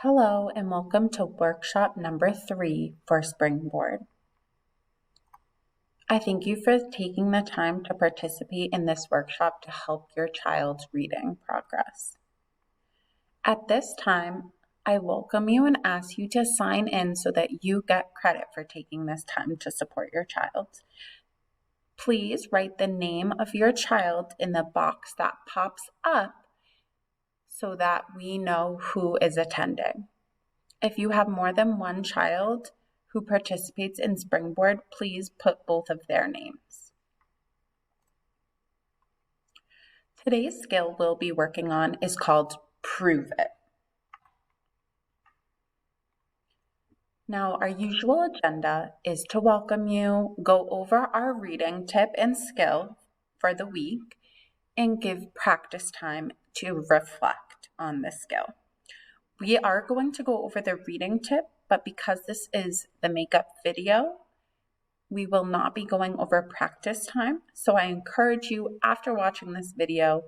Hello and welcome to workshop number 3 for Springboard. I thank you for taking the time to participate in this workshop to help your child's reading progress. At this time, I welcome you and ask you to sign in so that you get credit for taking this time to support your child. Please write the name of your child in the box that pops up so that we know who is attending. If you have more than one child who participates in Springboard, please put both of their names. Today's skill we'll be working on is called Prove It. Now, our usual agenda is to welcome you, go over our reading tip and skill for the week, and give practice time to reflect on the skill. We are going to go over the reading tip, but because this is the makeup video, we will not be going over practice time. So I encourage you after watching this video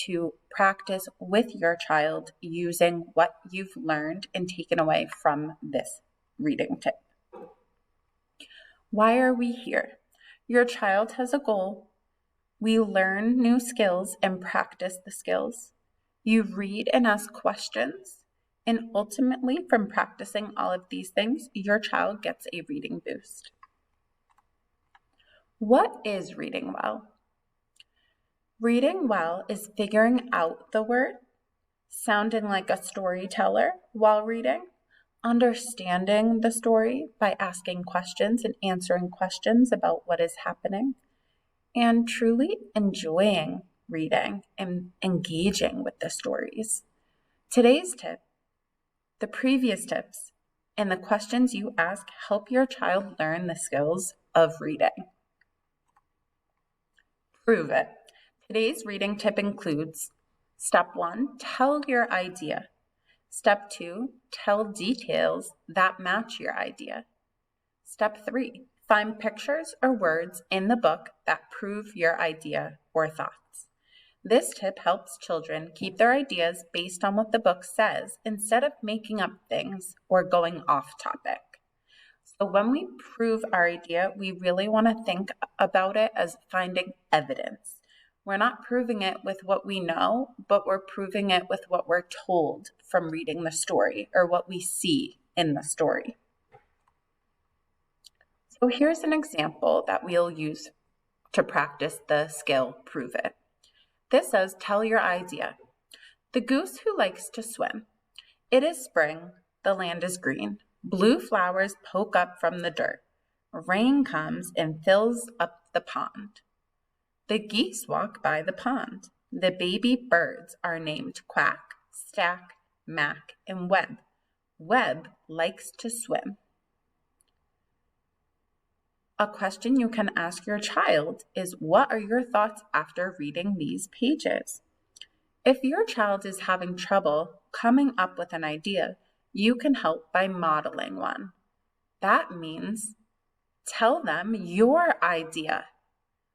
to practice with your child using what you've learned and taken away from this reading tip. Why are we here? Your child has a goal. We learn new skills and practice the skills. You read and ask questions. And ultimately, from practicing all of these things, your child gets a reading boost. What is reading well? Reading well is figuring out the word, sounding like a storyteller while reading, understanding the story by asking questions and answering questions about what is happening, and truly enjoying reading and engaging with the stories. Today's tip, the previous tips, and the questions you ask help your child learn the skills of reading. Prove it. Today's reading tip includes Step 1, tell your idea. Step 2, tell details that match your idea. Step 3, find pictures or words in the book that prove your idea or thoughts. This tip helps children keep their ideas based on what the book says instead of making up things or going off topic. So when we prove our idea, we really want to think about it as finding evidence. We're not proving it with what we know, but we're proving it with what we're told from reading the story or what we see in the story. So here's an example that we'll use to practice the skill Prove It. This says, tell your idea. The goose who likes to swim. It is spring, the land is green. Blue flowers poke up from the dirt. Rain comes and fills up the pond. The geese walk by the pond. The baby birds are named Quack, Stack, Mack, and Web. Web likes to swim. A question you can ask your child is, what are your thoughts after reading these pages? If your child is having trouble coming up with an idea, you can help by modeling one. That means tell them your idea,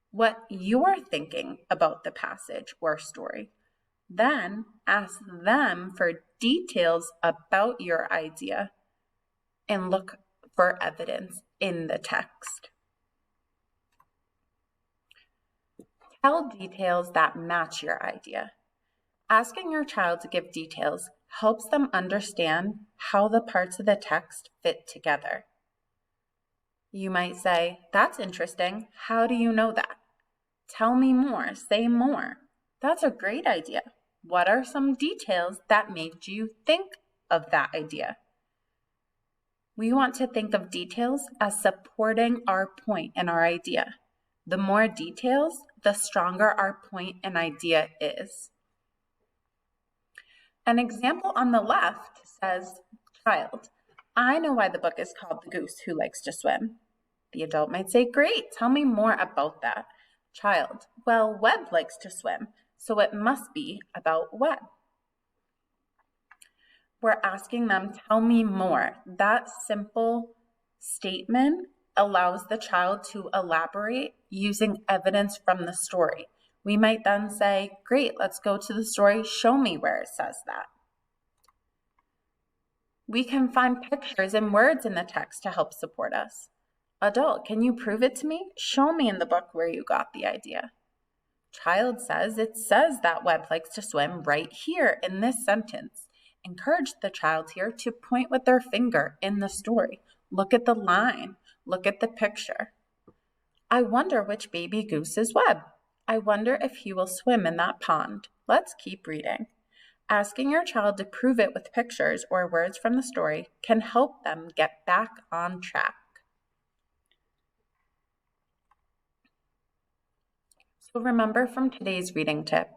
what you're thinking about the passage or story. Then ask them for details about your idea and look for evidence in the text. Tell details that match your idea. Asking your child to give details helps them understand how the parts of the text fit together. You might say, that's interesting. How do you know that? Tell me more. Say more. That's a great idea. What are some details that made you think of that idea? We want to think of details as supporting our point and our idea. The more details, the stronger our point and idea is. An example on the left says, child, I know why the book is called The Goose Who Likes to Swim. The adult might say, great, tell me more about that. Child, well, Web likes to swim, so it must be about Web. We're asking them, tell me more. That simple statement allows the child to elaborate using evidence from the story. We might then say, great, let's go to the story. Show me where it says that. We can find pictures and words in the text to help support us. Adult, can you prove it to me? Show me in the book where you got the idea. Child says, it says that Webb likes to swim right here in this sentence. Encourage the child here to point with their finger in the story. Look at the line. Look at the picture. I wonder which baby goose is Webb. I wonder if he will swim in that pond. Let's keep reading. Asking your child to prove it with pictures or words from the story can help them get back on track. So remember from today's reading tip,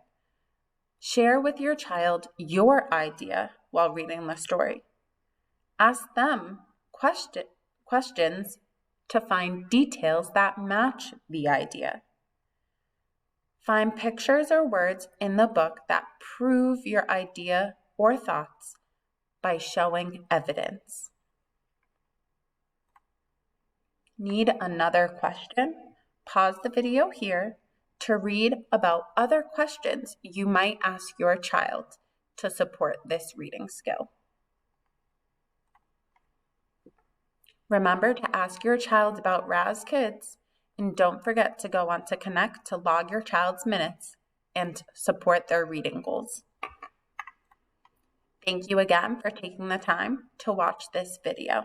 share with your child your idea while reading the story. Ask them questions to find details that match the idea. Find pictures or words in the book that prove your idea or thoughts by showing evidence. Need another question? Pause the video here to read about other questions you might ask your child to support this reading skill. Remember to ask your child about Raz Kids, and don't forget to go on to Connect to log your child's minutes and support their reading goals. Thank you again for taking the time to watch this video.